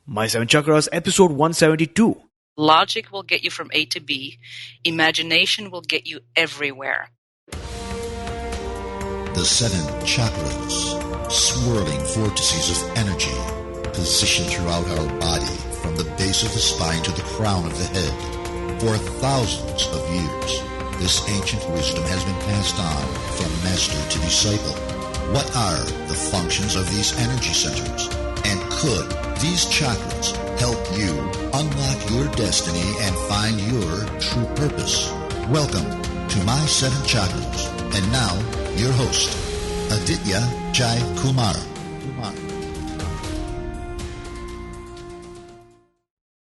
My Seven Chakras, episode 172. Logic will get you from A to B. Imagination will get you everywhere. The seven chakras, swirling vortices of energy, positioned throughout our body from the base of the spine to the crown of the head. For thousands of years, this ancient wisdom has been passed on from master to disciple. What are the functions of these energy centers? And could these chakras help you unlock your destiny and find your true purpose? Welcome to My Seven Chakras. And now, your host, Aditya Jai Kumar.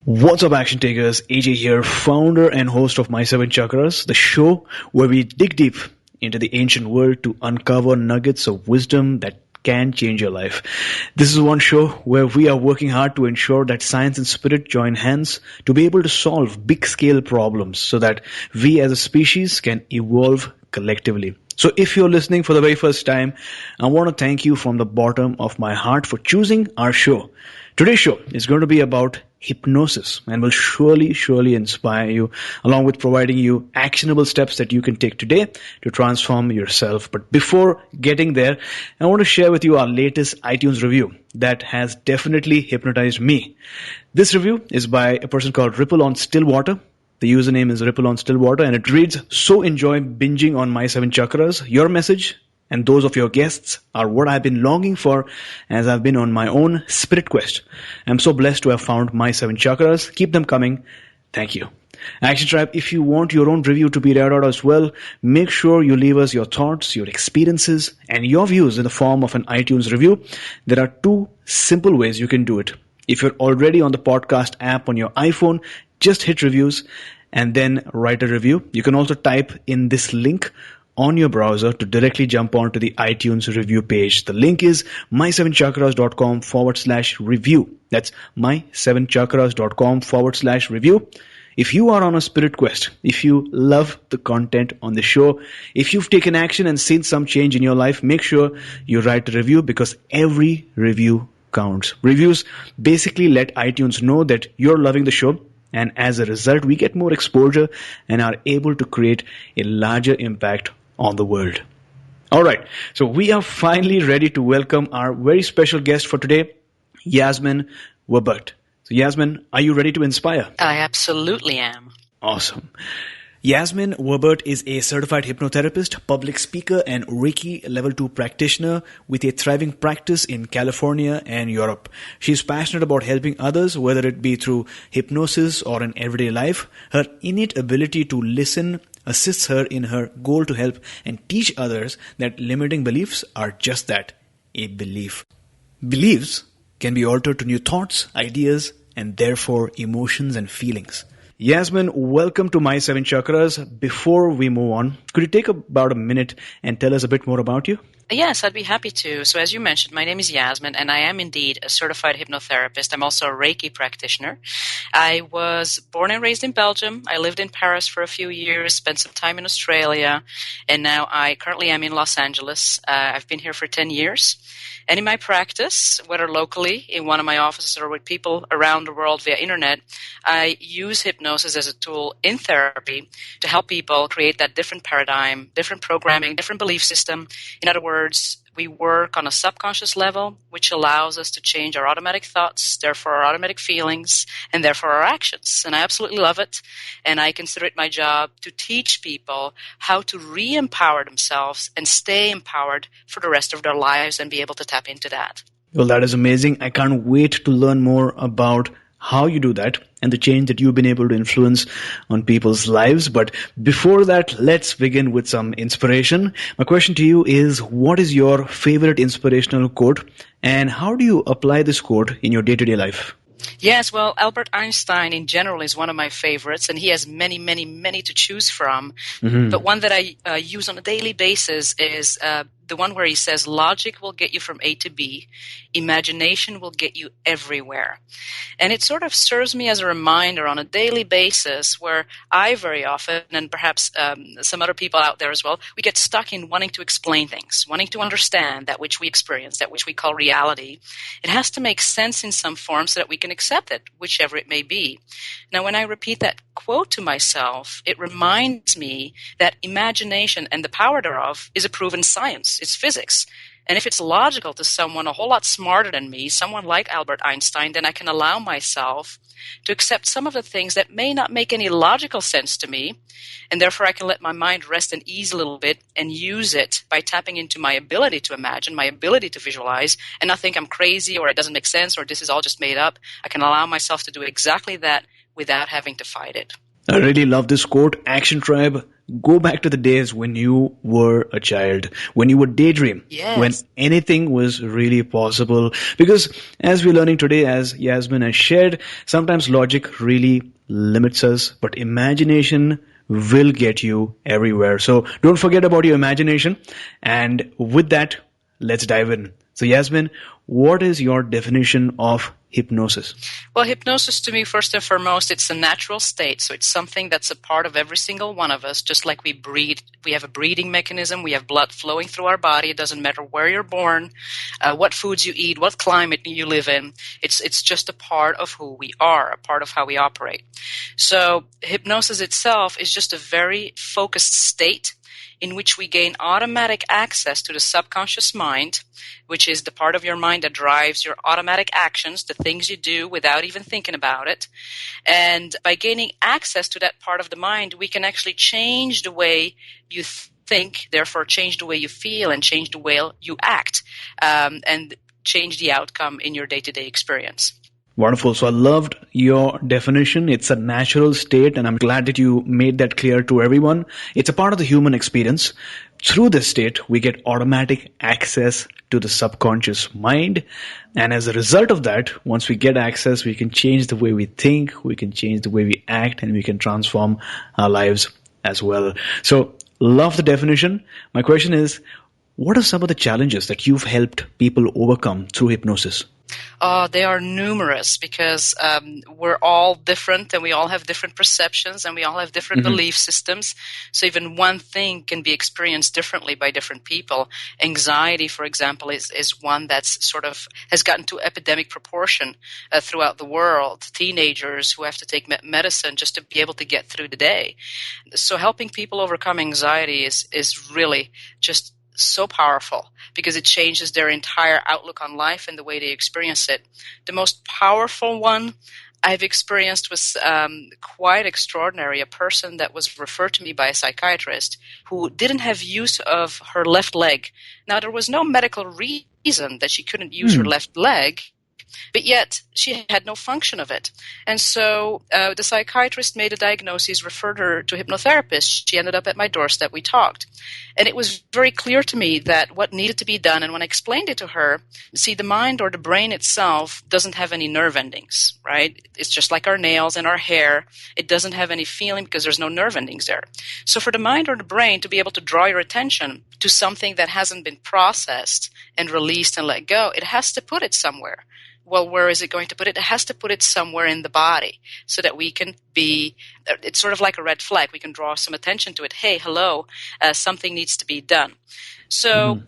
What's up, action takers? AJ here, founder and host of My Seven Chakras, the show where we dig deep into the ancient world to uncover nuggets of wisdom that can change your life. This is one show where we are working hard to ensure that science and spirit join hands to be able to solve big scale problems so that we as a species can evolve collectively. So if you're listening for the very first time, I want to thank you from the bottom of my heart for choosing our show. Today's show is going to be about hypnosis and will surely inspire you, along with providing you actionable steps that you can take today to transform yourself. But before getting there, I want to share with you our latest iTunes review that has definitely hypnotized me. This review is by a person called Ripple on Stillwater. The username is Ripple on Stillwater, and it reads, "So enjoy binging on My Seven Chakras. Your message and those of your guests are what I've been longing for as I've been on my own spirit quest. I'm so blessed to have found My Seven Chakras. Keep them coming. Thank you." Action Tribe, if you want your own review to be read out as well, make sure you leave us your thoughts, your experiences, and your views in the form of an iTunes review. There are two simple ways you can do it. If you're already on the podcast app on your iPhone, just hit reviews and then write a review. You can also type in this link on your browser to directly jump onto the iTunes review page. The link is my7chakras.com/review. That's my7chakras.com/review. If you are on a spirit quest, if you love the content on the show, if you've taken action and seen some change in your life, make sure you write a review because every review counts. Reviews basically let iTunes know that you're loving the show, and as a result, we get more exposure and are able to create a larger impact on the world. All right, so we are finally ready to welcome our very special guest for today, Yasmine Verberckt. So Yasmine, are you ready to inspire? I absolutely am. Awesome. Yasmine Verberckt is a certified hypnotherapist, public speaker, and Reiki Level 2 practitioner with a thriving practice in California and Europe. She's passionate about helping others, whether it be through hypnosis or in everyday life. Her innate ability to listen assists her in her goal to help and teach others that limiting beliefs are just that, a belief. Beliefs can be altered to new thoughts, ideas, and therefore emotions and feelings. Yasmine, welcome to My Seven Chakras. Before we move on, could you take about a minute and tell us a bit more about you? Yes, I'd be happy to. So as you mentioned, my name is Yasmine, and I am indeed a certified hypnotherapist. I'm also a Reiki practitioner. I was born and raised in Belgium. I lived in Paris for a few years, spent some time in Australia, and now I currently am in Los Angeles. I've been here for 10 years. And in my practice, whether locally in one of my offices or with people around the world via internet, I use hypnosis as a tool in therapy to help people create that different paradigm, different programming, different belief system. In other words, we work on a subconscious level, which allows us to change our automatic thoughts, therefore our automatic feelings, and therefore our actions. And I absolutely love it. And I consider it my job to teach people how to re-empower themselves and stay empowered for the rest of their lives and be able to tap into that. Well, that is amazing. I can't wait to learn more about how you do that and the change that you've been able to influence on people's lives. But before that, let's begin with some inspiration. My question to you is, what is your favorite inspirational quote, and how do you apply this quote in your day-to-day life? Yes, well, Albert Einstein in general is one of my favorites, and he has many to choose from. Mm-hmm. But one that I use on a daily basis is the one where he says, logic will get you from A to B. Imagination will get you everywhere. And it sort of serves me as a reminder on a daily basis where I very often, and perhaps some other people out there as well, we get stuck in wanting to explain things, wanting to understand that which we experience, that which we call reality. It has to make sense in some form so that we can accept it, whichever it may be. Now, when I repeat that quote to myself, it reminds me that imagination and the power thereof is a proven science. It's physics. And if it's logical to someone a whole lot smarter than me, someone like Albert Einstein, then I can allow myself to accept some of the things that may not make any logical sense to me, and therefore I can let my mind rest and ease a little bit and use it by tapping into my ability to imagine, my ability to visualize, and not think I'm crazy or it doesn't make sense or this is all just made up. I can allow myself to do exactly that without having to fight it. I really love this quote. Action Tribe, go back to the days when you were a child, when you would daydream, Yes. when anything was really possible. Because as we're learning today, as Yasmine has shared, sometimes logic really limits us, but imagination will get you everywhere. So don't forget about your imagination. And with that, let's dive in. So Yasmine, what is your definition of hypnosis? Well, hypnosis to me, first and foremost, it's a natural state. So it's something that's a part of every single one of us. Just like we breathe, we have a breathing mechanism. We have blood flowing through our body. It doesn't matter where you're born, what foods you eat, what climate you live in. It's just a part of who we are, a part of how we operate. So hypnosis itself is just a very focused state in which we gain automatic access to the subconscious mind, which is the part of your mind that drives your automatic actions, the things you do without even thinking about it. And by gaining access to that part of the mind, we can actually change the way you think, therefore change the way you feel and change the way you act, and change the outcome in your day-to-day experience. Wonderful. So I loved your definition. It's a natural state, and I'm glad that you made that clear to everyone. It's a part of the human experience. Through this state, we get automatic access to the subconscious mind. And as a result of that, once we get access, we can change the way we think, we can change the way we act, and we can transform our lives as well. So love the definition. My question is, what are some of the challenges that you've helped people overcome through hypnosis? They are numerous because we're all different and we all have different perceptions and we all have different belief systems. So even one thing can be experienced differently by different people. Anxiety, for example, is one that's sort of has gotten to epidemic proportion throughout the world. Teenagers who have to take medicine just to be able to get through the day. So helping people overcome anxiety is really just so powerful because it changes their entire outlook on life and the way they experience it. The most powerful one I've experienced was quite extraordinary. A person that was referred to me by a psychiatrist who didn't have use of her left leg. Now, there was no medical reason that she couldn't use her left leg, but yet she had no function of it. And so the psychiatrist made a diagnosis, referred her to a hypnotherapist. She ended up at my doorstep. We talked. And it was very clear to me that what needed to be done, and when I explained it to her, see, the mind or the brain itself doesn't have any nerve endings, right? It's just like our nails and our hair. It doesn't have any feeling because there's no nerve endings there. So for the mind or the brain to be able to draw your attention to something that hasn't been processed and released and let go, it has to put it somewhere. Well, where is it going to put it? It has to put it somewhere in the body so that we can be, it's sort of like a red flag. We can draw some attention to it. Hey, hello, something needs to be done. So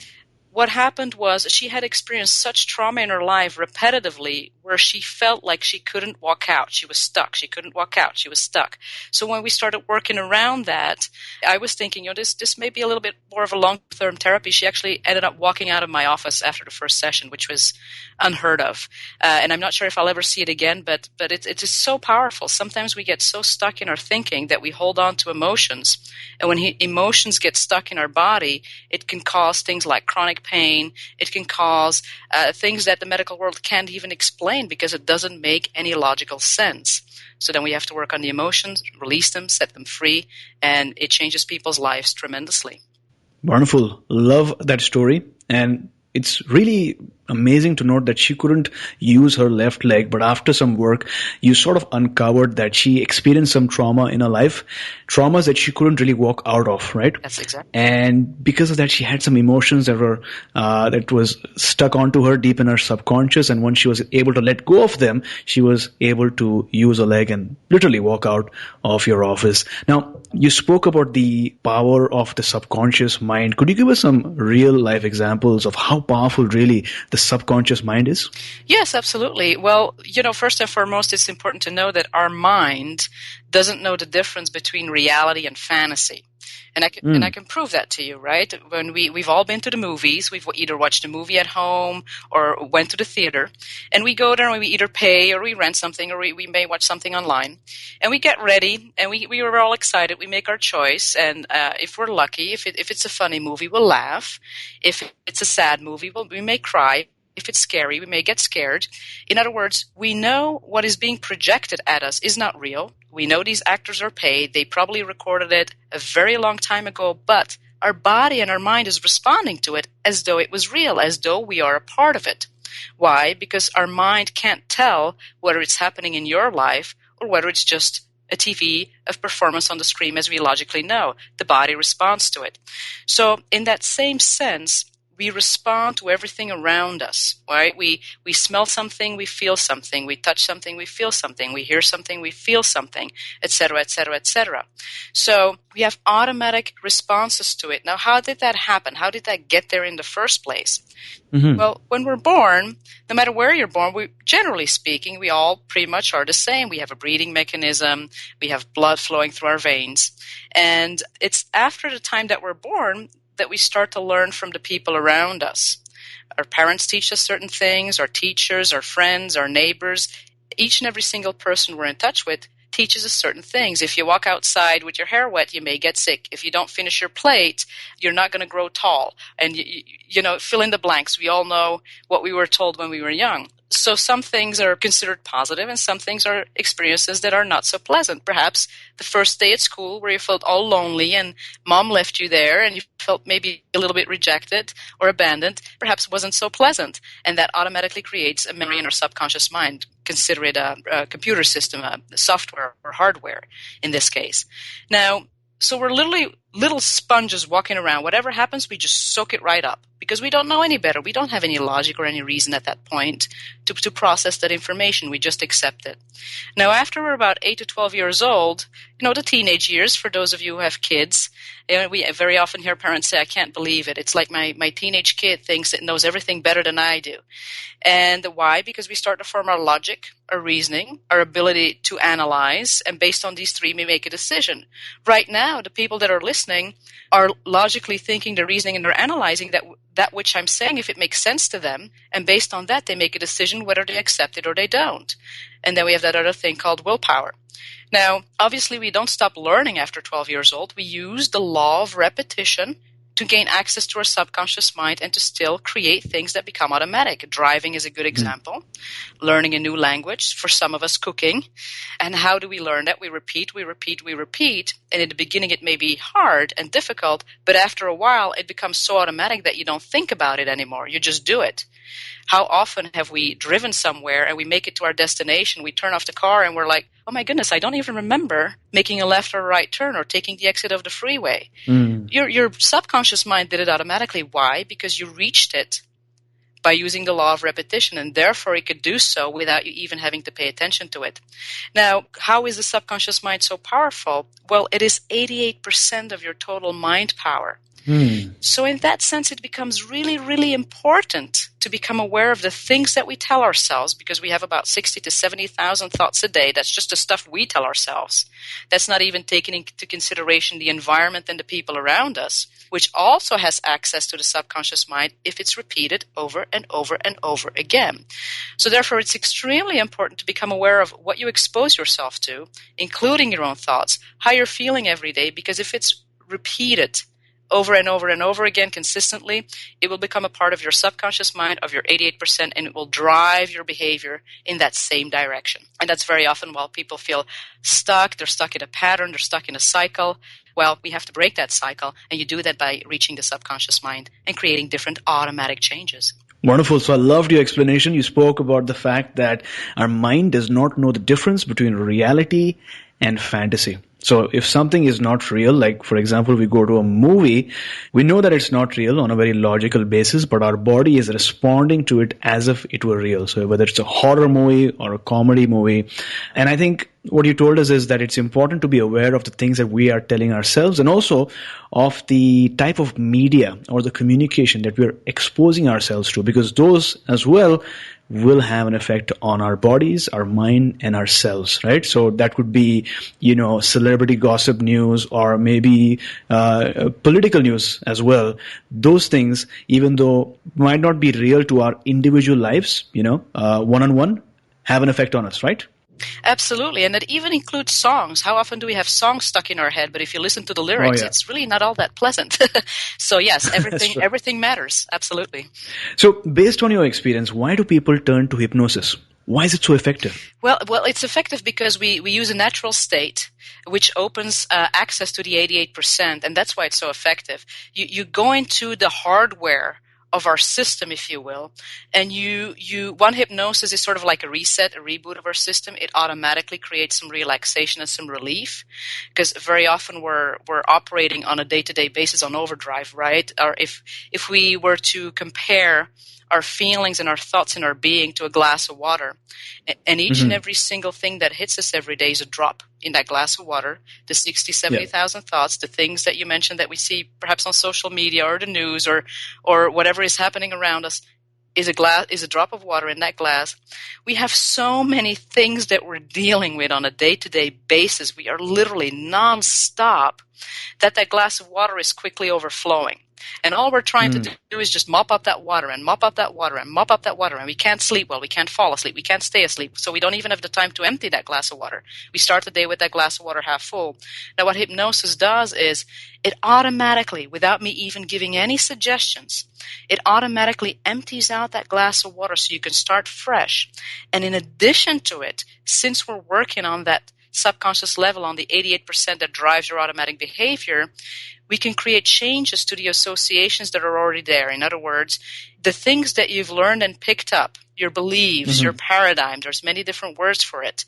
what happened was she had experienced such trauma in her life repetitively where she felt like she couldn't walk out. She was stuck. She couldn't walk out. She was stuck. So when we started working around that, I was thinking, this may be a little bit more of a long-term therapy. She actually ended up walking out of my office after the first session, which was unheard of. And I'm not sure if I'll ever see it again, but it is so powerful. Sometimes we get so stuck in our thinking that we hold on to emotions. And when emotions get stuck in our body, it can cause things like chronic pain. It can cause things that the medical world can't even explain because it doesn't make any logical sense. So then we have to work on the emotions, release them, set them free, and it changes people's lives tremendously. Wonderful. Love that story. And it's really amazing to note that she couldn't use her left leg, but after some work, you sort of uncovered that she experienced some trauma in her life, traumas that she couldn't really walk out of, right? That's exactly. And because of that, she had some emotions that was stuck onto her deep in her subconscious. And once she was able to let go of them, she was able to use a leg and literally walk out of your office. Now, you spoke about the power of the subconscious mind. Could you give us some real life examples of how powerful really the subconscious mind is? Yes, absolutely. Well, first and foremost, it's important to know that our mind doesn't know the difference between reality and fantasy. And I can prove that to you, right? When we've all been to the movies, we've either watched a movie at home or went to the theater, and we go there and we either pay or we rent something or we may watch something online, and we get ready and we were all excited. We make our choice, and if we're lucky, if it's a funny movie, we'll laugh. If it's a sad movie, we may cry. If it's scary, we may get scared. In other words, we know what is being projected at us is not real. We know these actors are paid. They probably recorded it a very long time ago, but our body and our mind is responding to it as though it was real, as though we are a part of it. Why? Because our mind can't tell whether it's happening in your life or whether it's just a TV of performance on the screen as we logically know. The body responds to it. So in that same sense, we respond to everything around us, right? We smell something, we feel something. We touch something, we feel something. We hear something, we feel something, etc., etc., etc. So we have automatic responses to it. Now, how did that happen? How did that get there in the first place? Mm-hmm. Well, when we're born, no matter where you're born, generally speaking, we all pretty much are the same. We have a breathing mechanism. We have blood flowing through our veins. And it's after the time that we're born that we start to learn from the people around us. Our parents teach us certain things, our teachers, our friends, our neighbors. Each and every single person we're in touch with teaches us certain things. If you walk outside with your hair wet, you may get sick. If you don't finish your plate, you're not going to grow tall. And, fill in the blanks. We all know what we were told when we were young. So some things are considered positive and some things are experiences that are not so pleasant. Perhaps the first day at school where you felt all lonely and mom left you there and you felt maybe a little bit rejected or abandoned, perhaps wasn't so pleasant. And that automatically creates a memory in our subconscious mind. Consider it a computer system, a software or hardware in this case. Now, so we're literally little sponges walking around. Whatever happens, we just soak it right up because we don't know any better. We don't have any logic or any reason at that point to process that information. We just accept it. Now, after we're about 8 to 12 years old, the teenage years, for those of you who have kids, we very often hear parents say, I can't believe it. It's like my teenage kid thinks it knows everything better than I do. And why? Because we start to form our logic, our reasoning, our ability to analyze, and based on these three, we make a decision. Right now, the people that are listening are logically thinking, they're reasoning, and they're analyzing that which I'm saying, if it makes sense to them, and based on that, they make a decision whether they accept it or they don't. And then we have that other thing called willpower. Now, obviously, we don't stop learning after 12 years old. We use the law of repetition to gain access to our subconscious mind and to still create things that become automatic. Driving is a good example. Learning a new language, for some of us cooking. And how do we learn that? We repeat. And in the beginning it may be hard and difficult, but after a while it becomes so automatic that you don't think about it anymore. You just do it. How often have we driven somewhere and we make it to our destination, we turn off the car and we're like, oh my goodness, I don't even remember making a left or a right turn or taking the exit of the freeway. Your subconscious mind did it automatically. Why? Because you reached it by using the law of repetition, and therefore it could do so without you even having to pay attention to it. Now, how is the subconscious mind so powerful? Well, it is 88% of your total mind power. So in that sense, it becomes really, really important to become aware of the things that we tell ourselves, because we have about 60 to 70,000 thoughts a day. That's just the stuff we tell ourselves. That's not even taking into consideration the environment and the people around us, which also has access to the subconscious mind if it's repeated over and over and over again. So therefore, it's extremely important to become aware of what you expose yourself to, including your own thoughts, how you're feeling every day, because if it's repeated over and over and over again consistently, it will become a part of your subconscious mind, of your 88%, and it will drive your behavior in that same direction. And that's very often while people feel stuck, they're stuck in a pattern, they're stuck in a cycle. Well, we have to break that cycle, and you do that by reaching the subconscious mind and creating different automatic changes. Wonderful. So I loved your explanation. You spoke about the fact that our mind does not know the difference between reality and fantasy. So if something is not real, like for example, we go to a movie, we know that it's not real on a very logical basis, but our body is responding to it as if it were real. So whether it's a horror movie or a comedy movie. And I think what you told us is that it's important to be aware of the things that we are telling ourselves and also of the type of media or the communication that we're exposing ourselves to, because those as well will have an effect on our bodies, our mind, and ourselves, right? So that could be, celebrity gossip news or maybe political news as well. Those things, even though might not be real to our individual lives, one-on-one, have an effect on us, right? Absolutely, and that even includes songs. How often do we have songs stuck in our head, but if you listen to the lyrics, it's really not all that pleasant. So yes, everything matters. Absolutely. So based on your experience, why do people turn to hypnosis? Why is it so effective? Well, it's effective because we use a natural state, which opens access to the 88%, and that's why it's so effective. You go into the hardware of our system, if you will, and one hypnosis is sort of like a reset, a reboot of our system. It automatically creates some relaxation and some relief, because very often we're operating on a day-to-day basis on overdrive, right? Or if we were to compare our feelings and our thoughts and our being to a glass of water, and each and every single thing that hits us every day is a drop in that glass of water. The 60, 70,000 thoughts, the things that you mentioned that we see perhaps on social media or the news or whatever is happening around us is a drop of water in that glass. We have so many things that we're dealing with on a day-to-day basis. We are literally nonstop that glass of water is quickly overflowing. And all we're trying to do is just mop up that water and mop up that water and mop up that water. And we can't sleep well. We can't fall asleep. We can't stay asleep. So we don't even have the time to empty that glass of water. We start the day with that glass of water half full. Now what hypnosis does is it automatically, without me even giving any suggestions, it automatically empties out that glass of water so you can start fresh. And in addition to it, since we're working on that subconscious level on the 88% that drives your automatic behavior, we can create changes to the associations that are already there. In other words, the things that you've learned and picked up, your beliefs, your paradigm, there's many different words for it.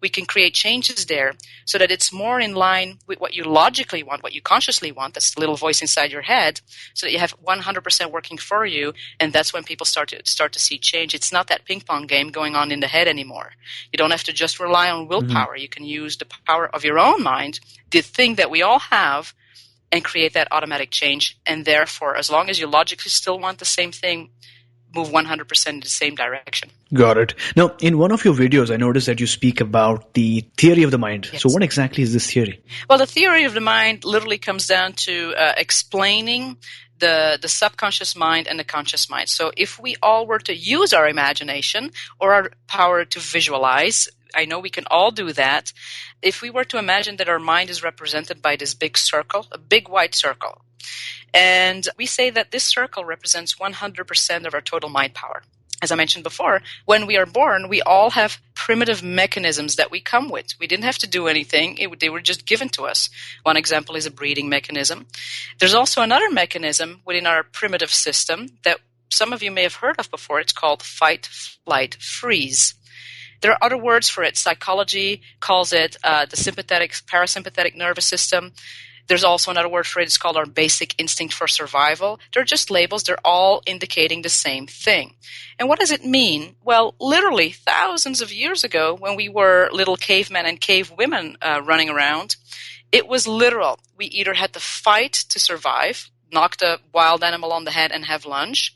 We can create changes there so that it's more in line with what you logically want, what you consciously want, that's the little voice inside your head, so that you have 100% working for you, and that's when people start to see change. It's not that ping pong game going on in the head anymore. You don't have to just rely on willpower. You can use the power of your own mind, the thing that we all have, and create that automatic change. And therefore, as long as you logically still want the same thing, move 100% in the same direction. Got it. Now, in one of your videos, I noticed that you speak about the theory of the mind. Yes. So what exactly is this theory? Well, the theory of the mind literally comes down to explaining the subconscious mind and the conscious mind. So if we all were to use our imagination or our power to visualize, I know we can all do that. If we were to imagine that our mind is represented by this big circle, a big white circle, and we say that this circle represents 100% of our total mind power. As I mentioned before, when we are born, we all have primitive mechanisms that we come with. We didn't have to do anything. They were just given to us. One example is a breathing mechanism. There's also another mechanism within our primitive system that some of you may have heard of before. It's called fight, flight, freeze. There are other words for it. Psychology calls it the sympathetic, parasympathetic nervous system. There's also another word for it. It's called our basic instinct for survival. They're just labels. They're all indicating the same thing. And what does it mean? Well, literally thousands of years ago, when we were little cavemen and cavewomen running around, it was literal. We either had to fight to survive, knock the wild animal on the head and have lunch.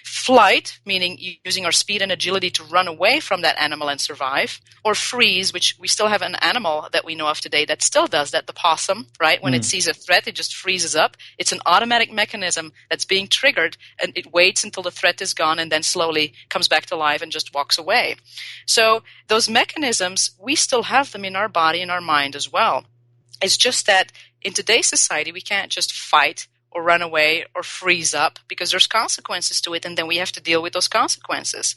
Flight, meaning using our speed and agility to run away from that animal and survive. Or freeze, which we still have an animal that we know of today that still does that, the possum, right? When it sees a threat, it just freezes up. It's an automatic mechanism that's being triggered, and it waits until the threat is gone and then slowly comes back to life and just walks away. So those mechanisms, we still have them in our body and our mind as well. It's just that in today's society, we can't just fight or run away or freeze up because there's consequences to it, and then we have to deal with those consequences.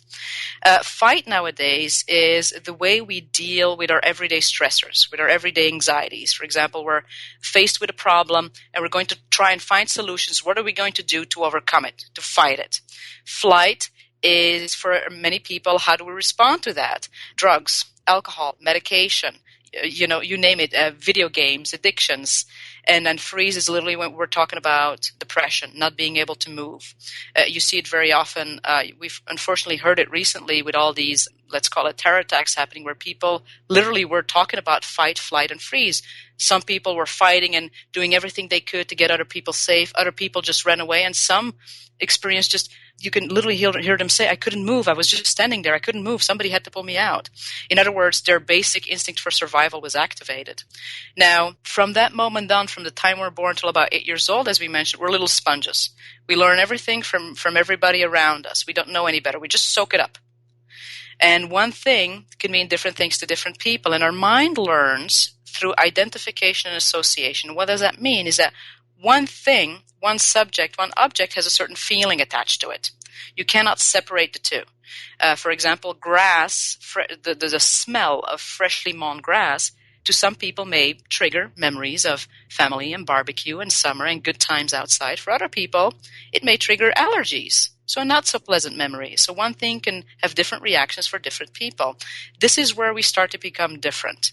Fight nowadays is the way we deal with our everyday stressors, with our everyday anxieties. For example, we're faced with a problem and we're going to try and find solutions. What are we going to do to overcome it, to fight it? Flight is for many people, how do we respond to that? Drugs, alcohol, medication, you name it, video games, addictions. And then freeze is literally when we're talking about depression, not being able to move. You see it very often. We've unfortunately heard it recently with all these, let's call it terror attacks happening, where people literally were talking about fight, flight, and freeze. Some people were fighting and doing everything they could to get other people safe. Other people just ran away, and some experienced just, you can literally hear them say, I couldn't move. I was just standing there. I couldn't move. Somebody had to pull me out. In other words, their basic instinct for survival was activated. Now, from that moment on, from the time we're born till about 8 years old, as we mentioned, we're little sponges. We learn everything from everybody around us. We don't know any better. We just soak it up. And one thing can mean different things to different people. And our mind learns through identification and association. What does that mean? Is that one thing, one subject, one object has a certain feeling attached to it. You cannot separate the two. For example, grass, the smell of freshly mown grass, to some people may trigger memories of family and barbecue and summer and good times outside. For other people, it may trigger allergies, so not so pleasant memories. So one thing can have different reactions for different people. This is where we start to become different.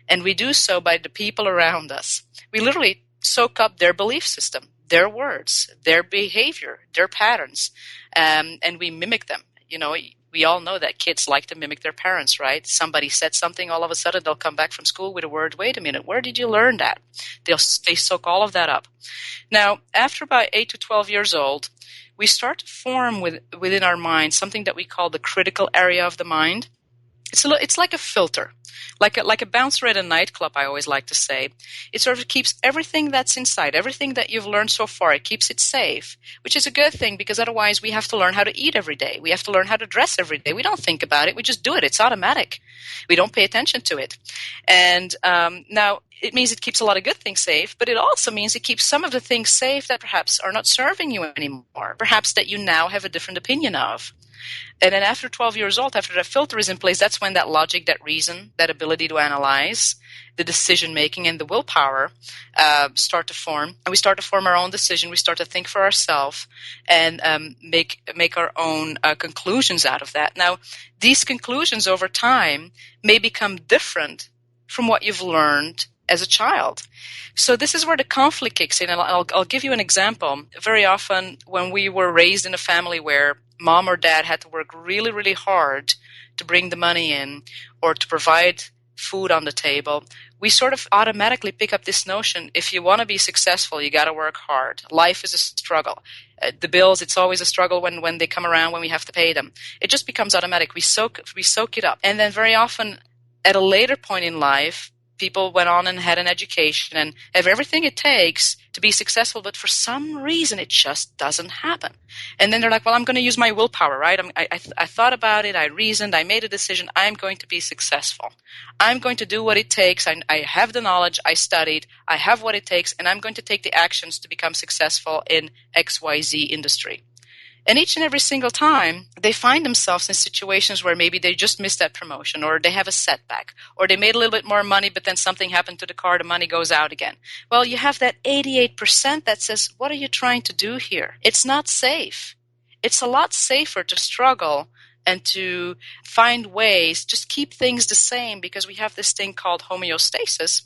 And we do so by the people around us. We literally soak up their belief system, their words, their behavior, their patterns, and we mimic them. We all know that kids like to mimic their parents, right? Somebody said something, all of a sudden they'll come back from school with a word, wait a minute, where did you learn that? They soak all of that up. Now, after about 8 to 12 years old, we start to form within our mind something that we call the critical area of the mind. It's like a filter, like a bouncer at a nightclub, I always like to say. It sort of keeps everything that's inside, everything that you've learned so far, it keeps it safe, which is a good thing because otherwise we have to learn how to eat every day. We have to learn how to dress every day. We don't think about it. We just do it. It's automatic. We don't pay attention to it. And now it means it keeps a lot of good things safe, but it also means it keeps some of the things safe that perhaps are not serving you anymore, perhaps that you now have a different opinion of. And then after 12 years old, after that filter is in place, that's when that logic, that reason, that ability to analyze, the decision-making and the willpower start to form. And we start to form our own decision. We start to think for ourselves and make our own conclusions out of that. Now, these conclusions over time may become different from what you've learned as a child. So this is where the conflict kicks in. And I'll give you an example. Very often when we were raised in a family where mom or dad had to work really, really hard to bring the money in or to provide food on the table, we sort of automatically pick up this notion, if you want to be successful, you got to work hard. Life is a struggle. The bills, it's always a struggle when they come around, when we have to pay them. It just becomes automatic. We soak it up. And then very often at a later point in life, people went on and had an education and have everything it takes to be successful, but for some reason it just doesn't happen. And then they're like, well, I'm going to use my willpower, right? I thought about it, I reasoned, I made a decision, I'm going to be successful. I'm going to do what it takes, I have the knowledge, I studied, I have what it takes, and I'm going to take the actions to become successful in XYZ industry. And each and every single time, they find themselves in situations where maybe they just missed that promotion, or they have a setback, or they made a little bit more money, but then something happened to the car, the money goes out again. Well, you have that 88% that says, what are you trying to do here? It's not safe. It's a lot safer to struggle and to find ways, just keep things the same, because we have this thing called homeostasis.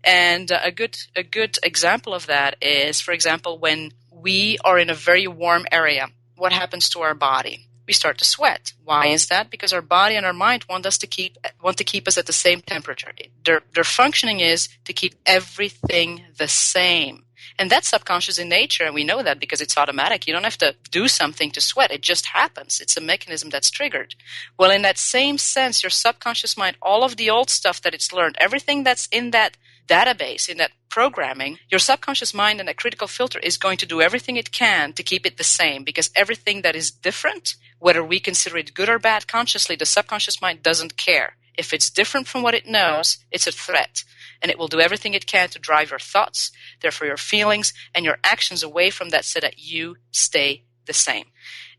And a good example of that is, for example, when we are in a very warm area, what happens to our body? We start to sweat. Why is that? Because our body and our mind want to keep us at the same temperature. Their functioning is to keep everything the same. And that's subconscious in nature, and we know that because it's automatic. You don't have to do something to sweat. It just happens. It's a mechanism that's triggered. Well, in that same sense, your subconscious mind, all of the old stuff that it's learned, everything that's in that database, in that programming, your subconscious mind and that critical filter is going to do everything it can to keep it the same, because everything that is different, whether we consider it good or bad consciously, the subconscious mind doesn't care. If it's different from what it knows, it's a threat. And it will do everything it can to drive your thoughts, therefore your feelings, and your actions away from that so that you stay the same.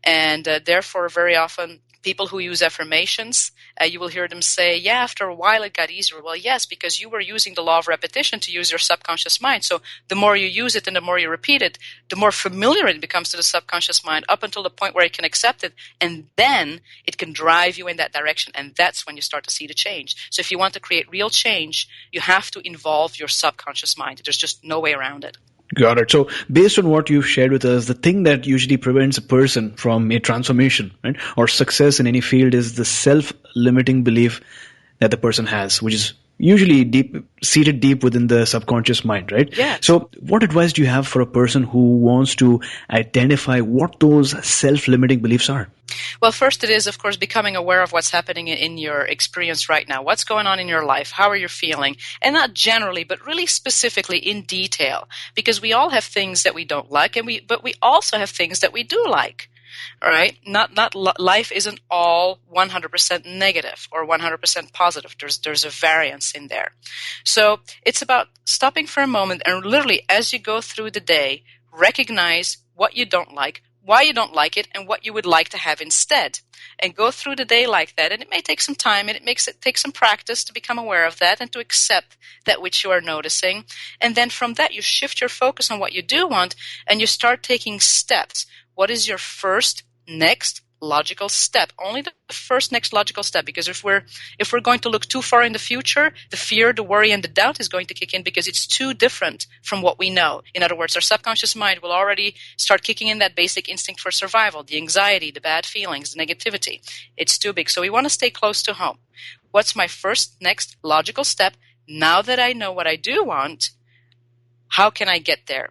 And therefore, very often, people who use affirmations, you will hear them say, yeah, after a while it got easier. Well, yes, because you were using the law of repetition to use your subconscious mind. So the more you use it and the more you repeat it, the more familiar it becomes to the subconscious mind up until the point where it can accept it. And then it can drive you in that direction. And that's when you start to see the change. So if you want to create real change, you have to involve your subconscious mind. There's just no way around it. Got it. So based on what you've shared with us, the thing that usually prevents a person from a transformation, right, or success in any field is the self-limiting belief that the person has, which is usually seated deep within the subconscious mind, right? Yeah. So what advice do you have for a person who wants to identify what those self-limiting beliefs are? Well, first it is, of course, becoming aware of what's happening in your experience right now. What's going on in your life? How are you feeling? And not generally, but really specifically in detail. Because we all have things that we don't like, but we also have things that we do like. All right? Life isn't all 100% negative or 100% positive. There's a variance in there. So it's about stopping for a moment and literally, as you go through the day, recognize what you don't like, why you don't like it, and what you would like to have instead. And go through the day like that. And it may take some time, and it takes some practice to become aware of that and to accept that which you are noticing. And then from that, you shift your focus on what you do want, and you start taking steps. What is your first, next logical step? Only the first next logical step, because if we're going to look too far in the future, the fear, the worry, and the doubt is going to kick in because it's too different from what we know. In other words, our subconscious mind will already start kicking in that basic instinct for survival, the anxiety, the bad feelings, the negativity. It's too big. So we want to stay close to home. What's my first next logical step? Now that I know what I do want, how can I get there?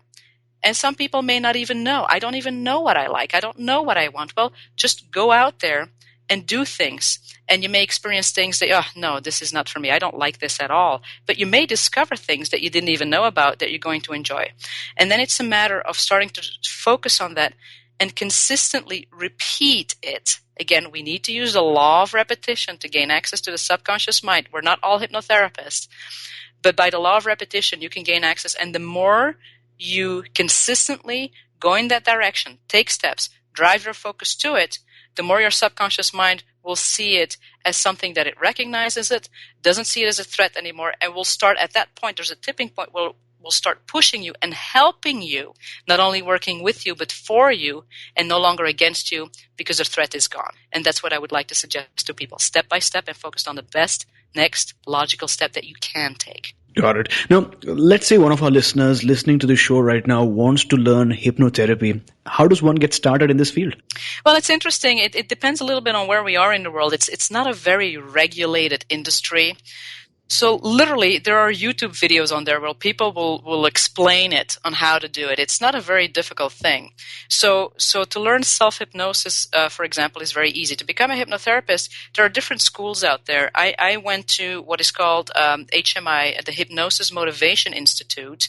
And some people may not even know. I don't even know what I like. I don't know what I want. Well, just go out there and do things. And you may experience things that, oh, no, this is not for me. I don't like this at all. But you may discover things that you didn't even know about that you're going to enjoy. And then it's a matter of starting to focus on that and consistently repeat it. Again, we need to use the law of repetition to gain access to the subconscious mind. We're not all hypnotherapists. But by the law of repetition, you can gain access. And the more you consistently go in that direction, take steps, drive your focus to it, the more your subconscious mind will see it as something that it recognizes it, doesn't see it as a threat anymore, and will start at that point, there's a tipping point where will start pushing you and helping you, not only working with you, but for you, and no longer against you because the threat is gone. And that's what I would like to suggest to people, step by step and focused on the best next logical step that you can take. Got it. Now, let's say one of our listeners listening to the show right now wants to learn hypnotherapy. How does one get started in this field? Well, it's interesting. It depends a little bit on where we are in the world. It's not a very regulated industry. So literally, there are YouTube videos on there where people will explain it on how to do it. It's not a very difficult thing. So to learn self-hypnosis, for example, is very easy. To become a hypnotherapist, there are different schools out there. I went to what is called HMI, the Hypnosis Motivation Institute,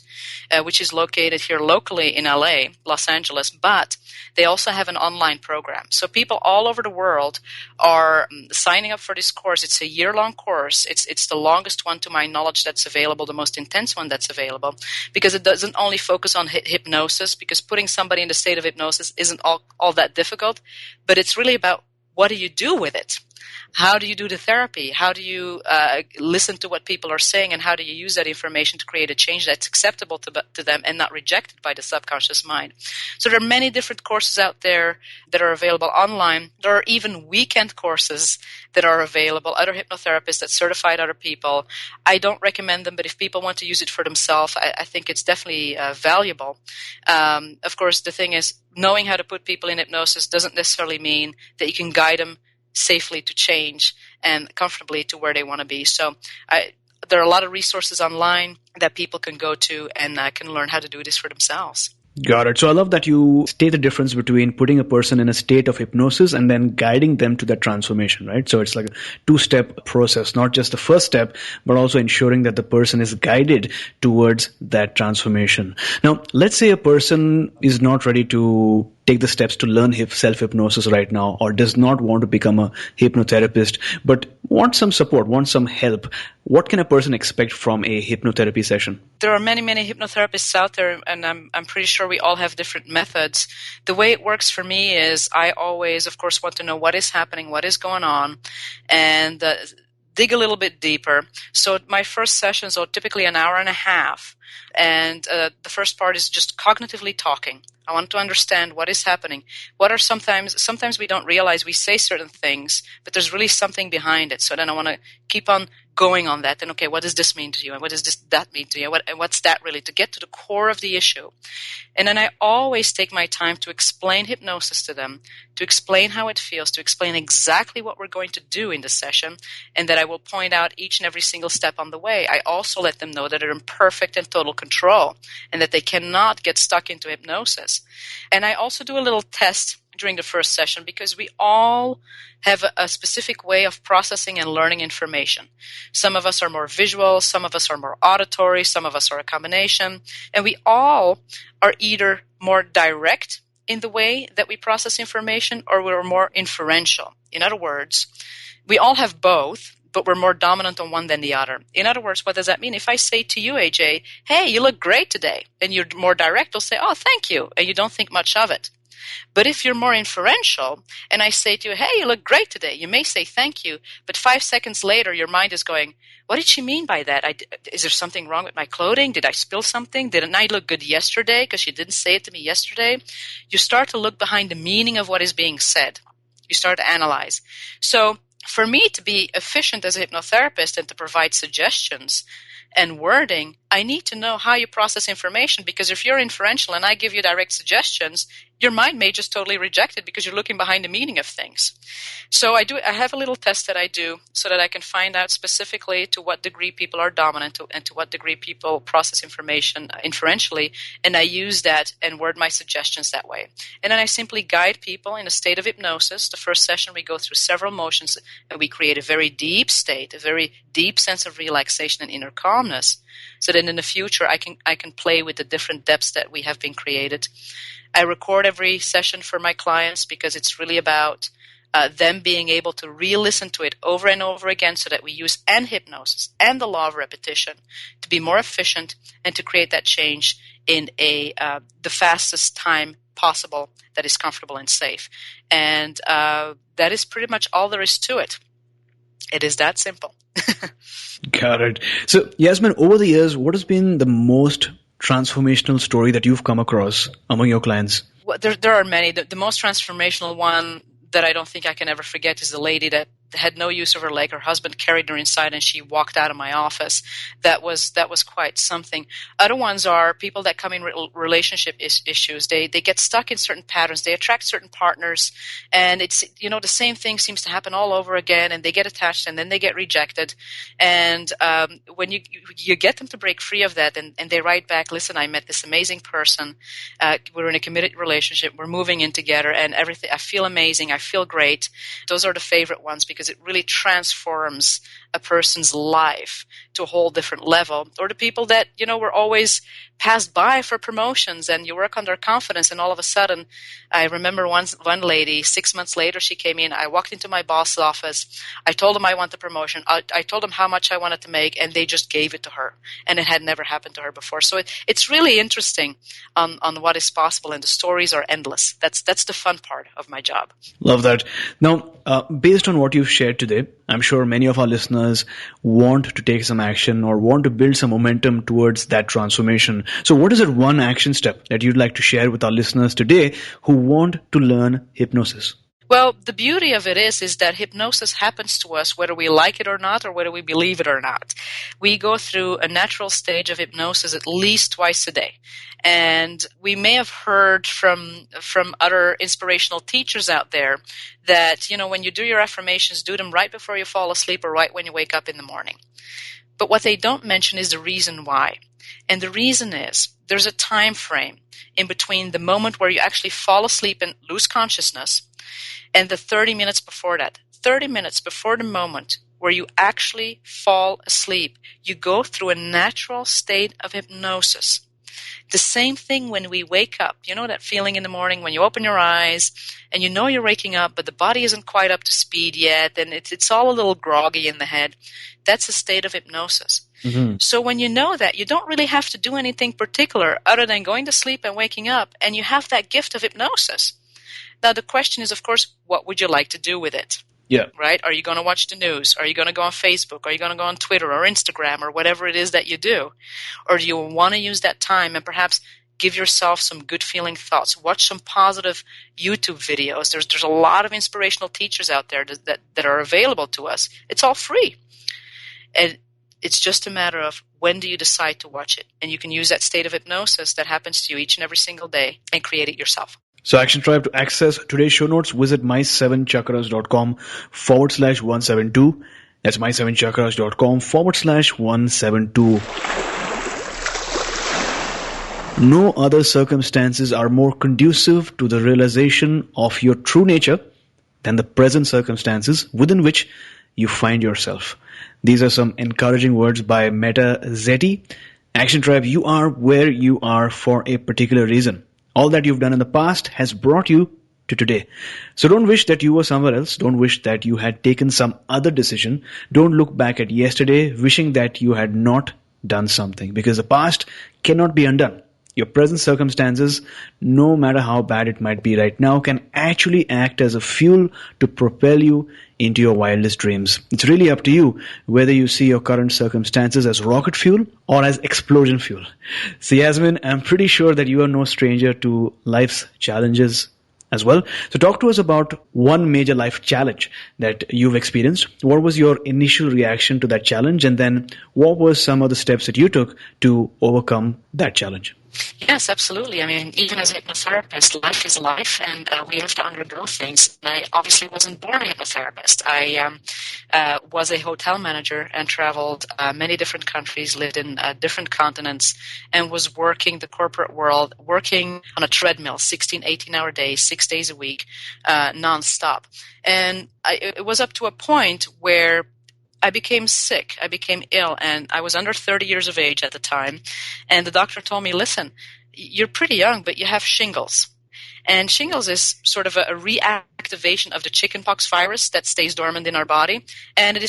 which is located here locally in LA, Los Angeles, but they also have an online program. So people all over the world are signing up for this course. It's a year-long course. It's the longest one to my knowledge that's available, the most intense one that's available, because it doesn't only focus on hypnosis, because putting somebody in the state of hypnosis isn't all that difficult, but it's really about what do you do with it? How do you do the therapy? How do you listen to what people are saying, and how do you use that information to create a change that's acceptable to them and not rejected by the subconscious mind? So there are many different courses out there that are available online. There are even weekend courses that are available, other hypnotherapists that certified other people. I don't recommend them, but if people want to use it for themselves, I think it's definitely valuable. Of course, the thing is, knowing how to put people in hypnosis doesn't necessarily mean that you can guide them safely to change and comfortably to where they want to be. So there are a lot of resources online that people can go to and can learn how to do this for themselves. Got it. So I love that you state the difference between putting a person in a state of hypnosis and then guiding them to that transformation, right? So it's like a two-step process, not just the first step, but also ensuring that the person is guided towards that transformation. Now, let's say a person is not ready to take the steps to learn self-hypnosis right now, or does not want to become a hypnotherapist, but wants some support, wants some help, what can a person expect from a hypnotherapy session? There are many, many hypnotherapists out there, and I'm pretty sure we all have different methods. The way it works for me is I always, of course, want to know what is happening, what is going on, and dig a little bit deeper. So my first sessions are typically an hour and a half, and the first part is just cognitively talking. I want to understand what is happening. What are sometimes we don't realize we say certain things, but there's really something behind it. So then I want to keep on going on that. And okay, what does this mean to you? And what does that mean to you? What's that really? To get to the core of the issue. And then I always take my time to explain hypnosis to them, to explain how it feels, to explain exactly what we're going to do in the session, and that I will point out each and every single step on the way. I also let them know that they're in perfect and total control and that they cannot get stuck into hypnosis. And I also do a little test during the first session because we all have a specific way of processing and learning information. Some of us are more visual, some of us are more auditory, some of us are a combination, and we all are either more direct in the way that we process information or we're more inferential. In other words, we all have both, but we're more dominant on one than the other. In other words, what does that mean? If I say to you, AJ, hey, you look great today, and you're more direct, you'll say, oh, thank you, and you don't think much of it. But if you're more inferential, and I say to you, hey, you look great today, you may say thank you, but 5 seconds later, your mind is going, what did she mean by that? Is there something wrong with my clothing? Did I spill something? Didn't I look good yesterday because she didn't say it to me yesterday? You start to look behind the meaning of what is being said. You start to analyze. So for me to be efficient as a hypnotherapist and to provide suggestions and wording, I need to know how you process information, because if you're inferential and I give you direct suggestions, your mind may just totally reject it because you're looking behind the meaning of things. So I have a little test that I do so that I can find out specifically to what degree people are dominant and to what degree people process information inferentially, and I use that and word my suggestions that way. And then I simply guide people in a state of hypnosis. The first session we go through several motions and we create a very deep state, a very deep sense of relaxation and inner calmness, so that in the future I can play with the different depths that we have been created. I record every session for my clients because it's really about them being able to re-listen to it over and over again, so that we use hypnosis and the law of repetition to be more efficient and to create that change in the fastest time possible that is comfortable and safe. And that is pretty much all there is to it. It is that simple. Got it. So, Yasmine, over the years, what has been the most transformational story that you've come across among your clients? Well, there are many. The most transformational one that I don't think I can ever forget is the lady that had no use of her leg. Her husband carried her inside and she walked out of my office. That was quite something. Other ones are people that come in relationship issues. They get stuck in certain patterns. They attract certain partners, and it's, the same thing seems to happen all over again, and they get attached and then they get rejected. And when you get them to break free of that, and they write back, listen, I met this amazing person. We're in a committed relationship. We're moving in together, and everything. I feel amazing. I feel great. Those are the favorite ones because it really transforms a person's life to a whole different level. Or the people that, were always passed by for promotions, and you work on their confidence, and all of a sudden, I remember one lady, 6 months later, she came in. I walked into my boss's office. I told him I want the promotion. I told him how much I wanted to make, and they just gave it to her. And it had never happened to her before. So it's really interesting on what is possible, and the stories are endless. That's the fun part of my job. Love that. Now, based on what you've shared today, I'm sure many of our listeners want to take some action or want to build some momentum towards that transformation. So what is that one action step that you'd like to share with our listeners today who want to learn hypnosis? Well, the beauty of it is that hypnosis happens to us whether we like it or not, or whether we believe it or not. We go through a natural stage of hypnosis at least twice a day. And we may have heard from other inspirational teachers out there that, when you do your affirmations, do them right before you fall asleep or right when you wake up in the morning. But what they don't mention is the reason why. And the reason is there's a time frame in between the moment where you actually fall asleep and lose consciousness and the 30 minutes before that. 30 minutes before the moment where you actually fall asleep, you go through a natural state of hypnosis. The same thing when we wake up. You know that feeling in the morning when you open your eyes and you know you're waking up, but the body isn't quite up to speed yet, and it's all a little groggy in the head. That's a state of hypnosis. Mm-hmm. So when you know that, you don't really have to do anything particular other than going to sleep and waking up, and you have that gift of hypnosis. Now, the question is, of course, what would you like to do with it? Yeah. Right? Are you going to watch the news? Are you going to go on Facebook? Are you going to go on Twitter or Instagram or whatever it is that you do? Or do you want to use that time and perhaps give yourself some good feeling thoughts? Watch some positive YouTube videos. There's a lot of inspirational teachers out there that are available to us. It's all free. And it's just a matter of when do you decide to watch it. And you can use that state of hypnosis that happens to you each and every single day and create it yourself. So Action Tribe, to access today's show notes, visit my7chakras.com/172. That's my7chakras.com/172. No other circumstances are more conducive to the realization of your true nature than the present circumstances within which you find yourself. These are some encouraging words by Meta Zeti. Action Tribe, you are where you are for a particular reason. All that you've done in the past has brought you to today. So don't wish that you were somewhere else. Don't wish that you had taken some other decision. Don't look back at yesterday wishing that you had not done something, because the past cannot be undone. Your present circumstances, no matter how bad it might be right now, can actually act as a fuel to propel you into your wildest dreams. It's really up to you whether you see your current circumstances as rocket fuel or as explosion fuel. So Yasmine, I'm pretty sure that you are no stranger to life's challenges as well. So talk to us about one major life challenge that you've experienced. What was your initial reaction to that challenge? And then what were some of the steps that you took to overcome that challenge? Yes, absolutely. I mean, even as a hypnotherapist, life is life, and we have to undergo things. I obviously wasn't born a hypnotherapist. I was a hotel manager and traveled many different countries, lived in different continents, and was working the corporate world, working on a treadmill, 16, 18-hour days, 6 days a week, nonstop. And it was up to a point where I became sick. I became ill, and I was under 30 years of age at the time. And the doctor told me, listen, you're pretty young, but you have shingles. And shingles is sort of a reactivation of the chickenpox virus that stays dormant in our body. And it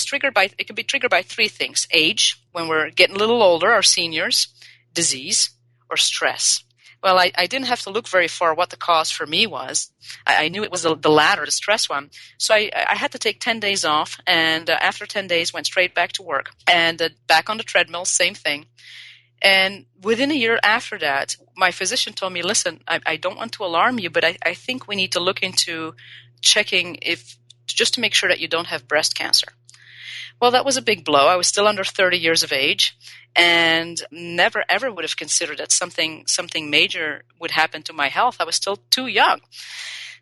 can be triggered by three things: age, when we're getting a little older, our seniors; disease; or stress. Well, I didn't have to look very far what the cause for me was. I knew it was the latter, the stress one. So I had to take 10 days off, and after 10 days went straight back to work. And back on the treadmill, same thing. And within a year after that, my physician told me, listen, I don't want to alarm you, but I think we need to look into checking just to make sure that you don't have breast cancer. Well, that was a big blow. I was still under 30 years of age and never ever would have considered that something major would happen to my health. I was still too young.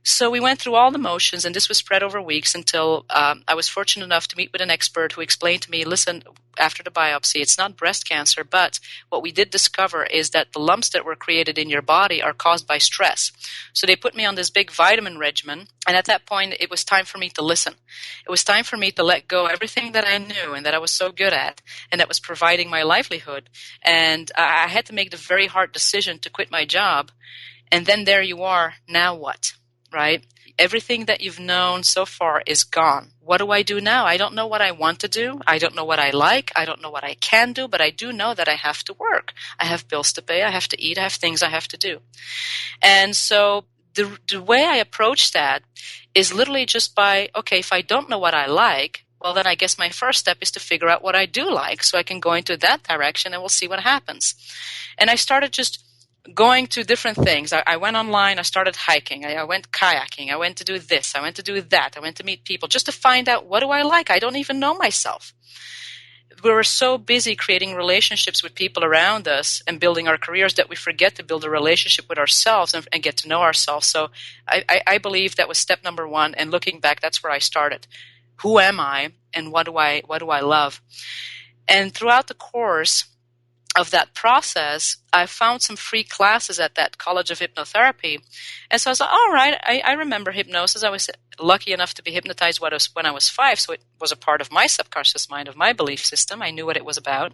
So we went through all the motions, and this was spread over weeks until I was fortunate enough to meet with an expert who explained to me, listen, after the biopsy, it's not breast cancer, but what we did discover is that the lumps that were created in your body are caused by stress. So they put me on this big vitamin regimen, and at that point, it was time for me to listen. It was time for me to let go everything that I knew and that I was so good at, and that was providing my livelihood. And I had to make the very hard decision to quit my job, and then there you are, now what? Right? Everything that you've known so far is gone. What do I do now? I don't know what I want to do. I don't know what I like. I don't know what I can do, but I do know that I have to work. I have bills to pay. I have to eat. I have things I have to do. And so the way I approach that is literally just by, okay, if I don't know what I like, well, then I guess my first step is to figure out what I do like so I can go into that direction and we'll see what happens. And I started just going to different things. I went online. I started hiking. I went kayaking. I went to do this. I went to do that. I went to meet people just to find out, what do I like? I don't even know myself. We were so busy creating relationships with people around us and building our careers that we forget to build a relationship with ourselves and get to know ourselves. So I believe that was step number one. And looking back, that's where I started. Who am I, and what do I love? And throughout the course of that process, I found some free classes at that College of Hypnotherapy. And so I was like, all right, I remember hypnosis. I was lucky enough to be hypnotized when I was 5, so it was a part of my subconscious mind, of my belief system. I knew what it was about.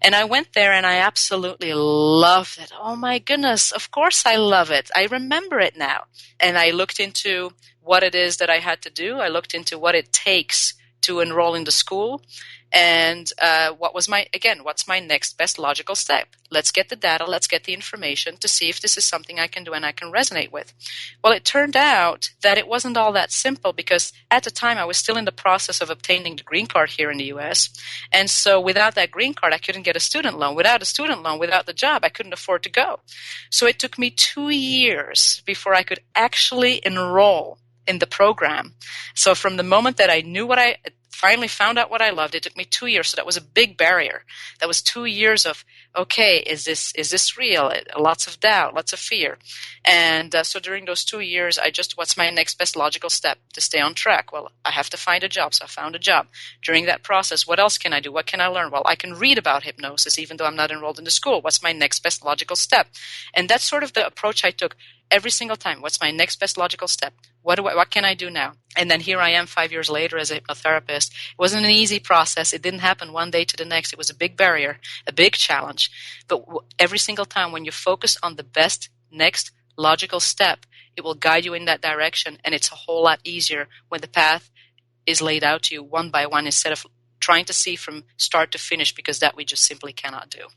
And I went there and I absolutely loved it. Oh my goodness, of course I love it. I remember it now. And I looked into what it is that I had to do. I looked into what it takes to enroll in the school. And what's my next best logical step? Let's get the data, let's get the information to see if this is something I can do and I can resonate with. Well, it turned out that it wasn't all that simple, because at the time I was still in the process of obtaining the green card here in the U.S. And so without that green card, I couldn't get a student loan. Without a student loan, without the job, I couldn't afford to go. So it took me 2 years before I could actually enroll in the program. So from the moment that I knew what I finally found out what I loved, it took me 2 years. So that was a big barrier. That was 2 years of, okay, is this real? Lots of doubt, lots of fear. And so during those 2 years, what's my next best logical step to stay on track? Well, I have to find a job. So I found a job. During that process, what else can I do? What can I learn? Well, I can read about hypnosis, even though I'm not enrolled in the school. What's my next best logical step? And that's sort of the approach I took every single time. What's my next best logical step? What can I do now? And then here I am 5 years later as a hypnotherapist. It wasn't an easy process. It didn't happen one day to the next. It was a big barrier, a big challenge. But every single time when you focus on the best next logical step, it will guide you in that direction. And it's a whole lot easier when the path is laid out to you one by one, instead of trying to see from start to finish, because that we just simply cannot do.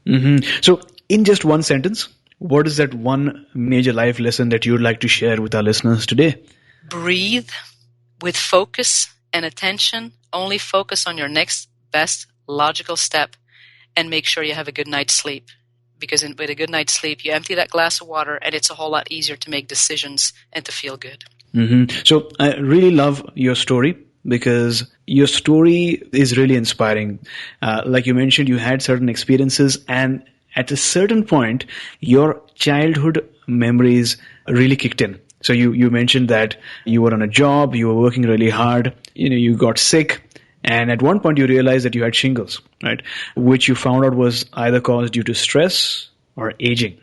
Mm-hmm. So in just one sentence, what is that one major life lesson that you would like to share with our listeners today? Breathe with focus and attention. Only focus on your next best logical step, and make sure you have a good night's sleep. Because with a good night's sleep, you empty that glass of water, and it's a whole lot easier to make decisions and to feel good. Mm-hmm. So I really love your story, because your story is really inspiring. Like you mentioned, you had certain experiences, and at a certain point, your childhood memories really kicked in. So you mentioned that you were on a job, you were working really hard, you got sick, and at one point you realized that you had shingles, right? Which you found out was either caused due to stress or aging.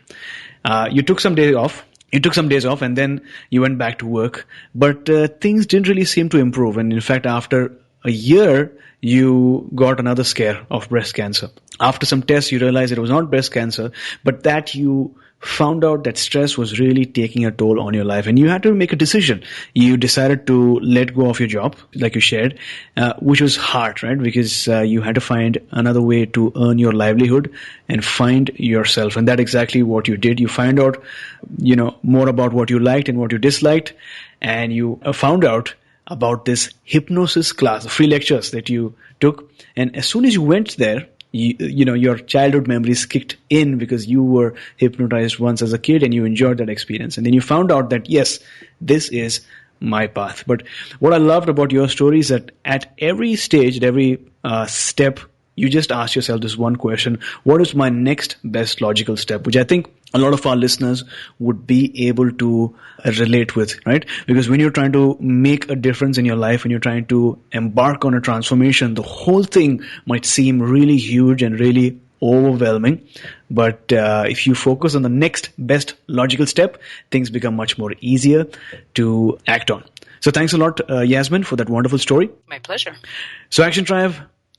You took some days off. And then you went back to work, but things didn't really seem to improve. And in fact, after a year, you got another scare of breast cancer. After some tests, you realized it was not breast cancer, but that you found out that stress was really taking a toll on your life, and you had to make a decision. You decided to let go of your job, like you shared, which was hard, right? Because you had to find another way to earn your livelihood and find yourself. And that's exactly what you did. You find out, more about what you liked and what you disliked, and you found out about this hypnosis class, free lectures that you took. And as soon as you went there, your childhood memories kicked in, because you were hypnotized once as a kid and you enjoyed that experience. And then you found out that, yes, this is my path. But what I loved about your story is that at every stage, at every step, you just ask yourself this one question: what is my next best logical step? Which I think a lot of our listeners would be able to relate with, right? Because when you're trying to make a difference in your life, when you're trying to embark on a transformation, the whole thing might seem really huge and really overwhelming. But if you focus on the next best logical step, things become much more easier to act on. So thanks a lot, Yasmine, for that wonderful story. My pleasure. So Action Tribe,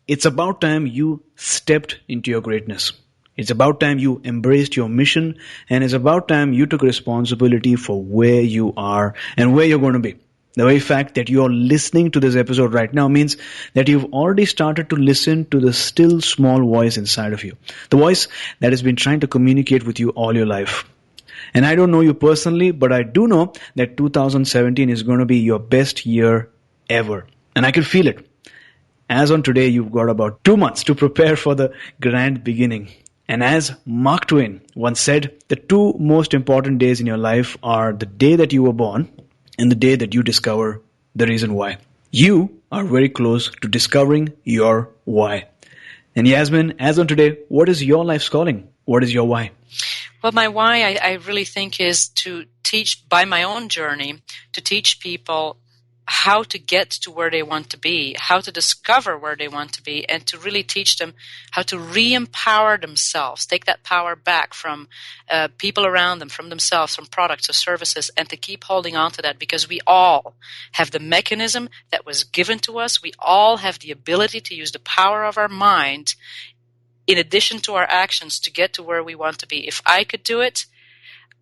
it's about time you stepped into your greatness. It's about time you embraced your mission, and it's about time you took responsibility for where you are and where you're going to be. The very fact that you're listening to this episode right now means that you've already started to listen to the still small voice inside of you. The voice that has been trying to communicate with you all your life. And I don't know you personally, but I do know that 2017 is going to be your best year ever. And I can feel it. As on today, you've got about 2 months to prepare for the grand beginning. And as Mark Twain once said, the 2 most important days in your life are the day that you were born and the day that you discover the reason why. You are very close to discovering your why. And Yasmine, as on today, what is your life's calling? What is your why? Well, my why, I really think, is to teach, by my own journey, to teach people how to get to where they want to be, how to discover where they want to be, and to really teach them how to re-empower themselves, take that power back from people around them, from themselves, from products or services, and to keep holding on to that, because we all have the mechanism that was given to us. We all have the ability to use the power of our mind in addition to our actions to get to where we want to be. If I could do it,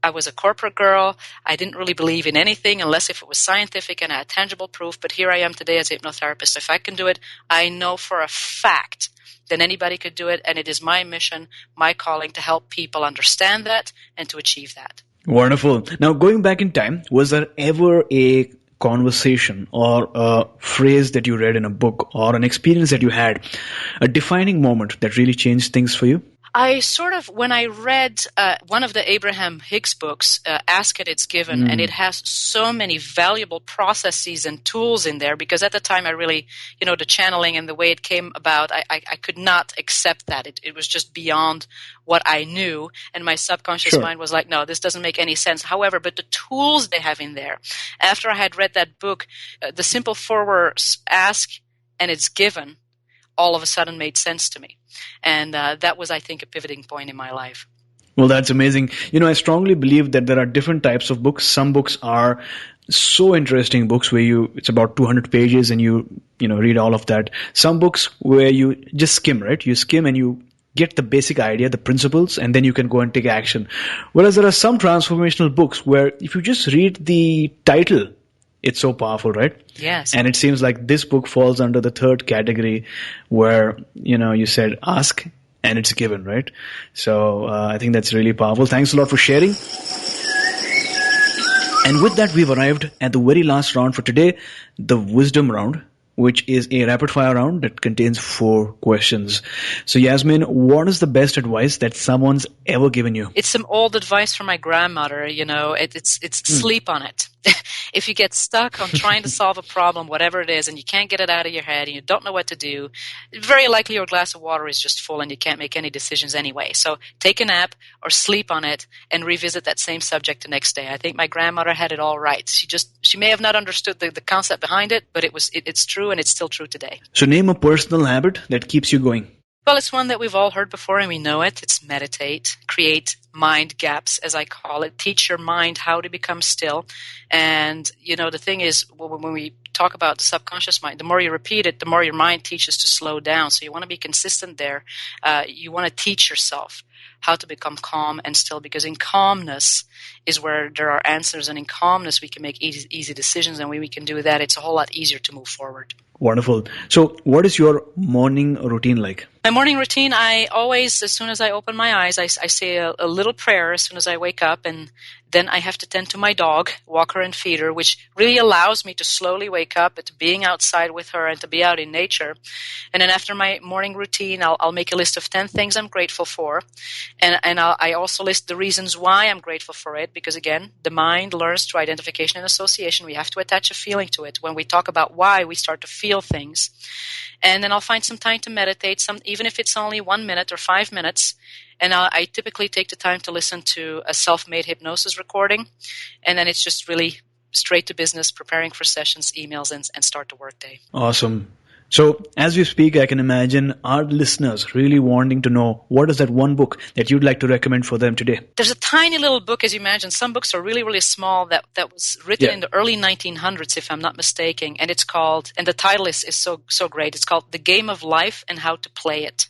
I was a corporate girl. I didn't really believe in anything unless if it was scientific and I had tangible proof. But here I am today as a hypnotherapist. If I can do it, I know for a fact that anybody could do it. And it is my mission, my calling to help people understand that and to achieve that. Wonderful. Now, going back in time, was there ever a conversation or a phrase that you read in a book or an experience that you had, a defining moment that really changed things for you? I when I read one of the Abraham Hicks books, Ask It, It's Given, and it has so many valuable processes and tools in there, because at the time I really, the channeling and the way it came about, I could not accept that. It was just beyond what I knew, and my subconscious mind was like, no, this doesn't make any sense. However, but the tools they have in there, after I had read that book, the simple 4 words, ask and it's given, all of a sudden made sense to me. And that was, I think, a pivoting point in my life. Well, that's amazing. I strongly believe that there are different types of books. Some books are so interesting books where it's about 200 pages and you read all of that. Some books where you just skim, right? You skim and you get the basic idea, the principles, and then you can go and take action. Whereas there are some transformational books where if you just read the title, it's so powerful, right? Yes. And it seems like this book falls under the third category where, you said ask and it's given, right? So I think that's really powerful. Thanks a lot for sharing. And with that, we've arrived at the very last round for today, the wisdom round, which is a rapid fire round that contains 4 questions. So Yasmine, what is the best advice that someone's ever given you? It's some old advice from my grandmother, it's sleep on it. If you get stuck on trying to solve a problem, whatever it is, and you can't get it out of your head and you don't know what to do, very likely your glass of water is just full and you can't make any decisions anyway. So take a nap or sleep on it and revisit that same subject the next day. I think my grandmother had it all right. She may have not understood the concept behind it, but it's true and it's still true today. So name a personal habit that keeps you going. Well, it's one that we've all heard before and we know it. It's meditate, create mind gaps, as I call it. Teach your mind how to become still. And, the thing is, when we talk about the subconscious mind, the more you repeat it, the more your mind teaches to slow down. So you want to be consistent there. You want to teach yourself how to become calm and still, because in calmness is where there are answers, and in calmness we can make easy decisions, and when we can do that, it's a whole lot easier to move forward. Wonderful. So what is your morning routine like? My morning routine, I always, as soon as I open my eyes, I say a little prayer as soon as I wake up, and then I have to tend to my dog, walk her and feed her, which really allows me to slowly wake up to being outside with her and to be out in nature. And then after my morning routine, I'll make a list of 10 things I'm grateful for. And I also list the reasons why I'm grateful for it, because again, the mind learns through identification and association. We have to attach a feeling to it. When we talk about why, we start to feel things. And then I'll find some time to meditate, even if it's only 1 minute or 5 minutes. And I typically take the time to listen to a self-made hypnosis recording. And then it's just really straight to business, preparing for sessions, emails, and start the workday. Awesome. So as we speak, I can imagine our listeners really wanting to know, what is that one book that you'd like to recommend for them today? There's a tiny little book, as you imagine. Some books are really, really small that was written in the early 1900s, if I'm not mistaken. And it's called, and the title is so great. It's called The Game of Life and How to Play It.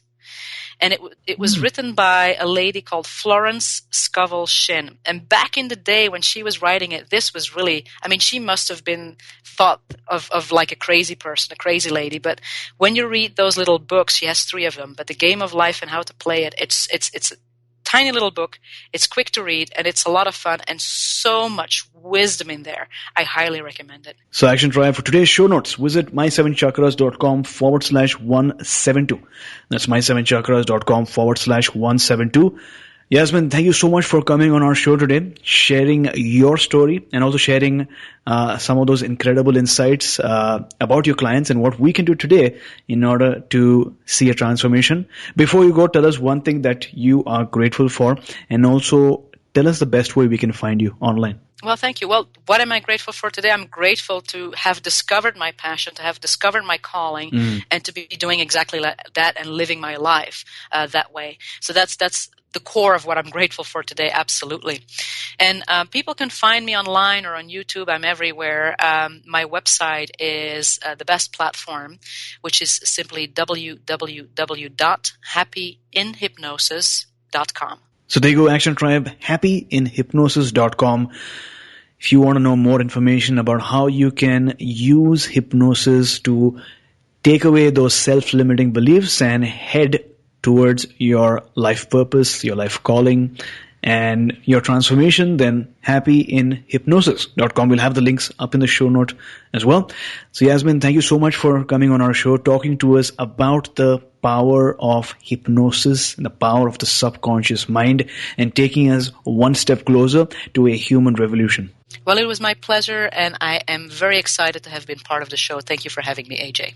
And it was written by a lady called Florence Scovel Shinn. And back in the day when she was writing it, this was really, she must have been thought of like a crazy person, a crazy lady. But when you read those little books, she has 3 of them, but The Game of Life and How to Play It, it's a tiny little book. It's quick to read, and it's a lot of fun, and so much wisdom in there. I highly recommend it. So action tribe for today's show notes. Visit my7chakras.com/172. That's my7chakras.com/172. Yasmine, thank you so much for coming on our show today, sharing your story and also sharing some of those incredible insights about your clients and what we can do today in order to see a transformation. Before you go, tell us one thing that you are grateful for, and also tell us the best way we can find you online. Well, thank you. Well, what am I grateful for today? I'm grateful to have discovered my passion, to have discovered my calling, and to be doing exactly that and living my life that way. So that's the core of what I'm grateful for today, absolutely. And people can find me online or on YouTube. I'm everywhere. My website is the best platform, which is simply www.happyinhypnosis.com. So there you go, Action Tribe, happyinhypnosis.com. If you want to know more information about how you can use hypnosis to take away those self-limiting beliefs and head towards your life purpose, your life calling, and your transformation, then happyinhypnosis.com. We'll have the links up in the show note as well. So Yasmine, thank you so much for coming on our show, talking to us about the power of hypnosis and the power of the subconscious mind, and taking us one step closer to a human revolution. Well, it was my pleasure, and I am very excited to have been part of the show. Thank you for having me, AJ.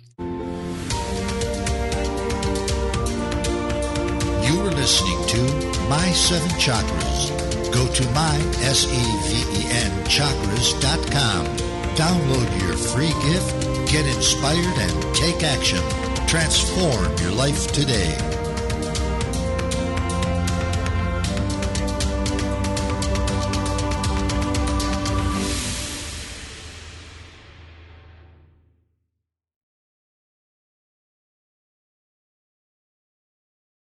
You were listening to My Seven Chakras. Go to mysevenchakras.com. Download your free gift, get inspired, and take action. Transform your life today.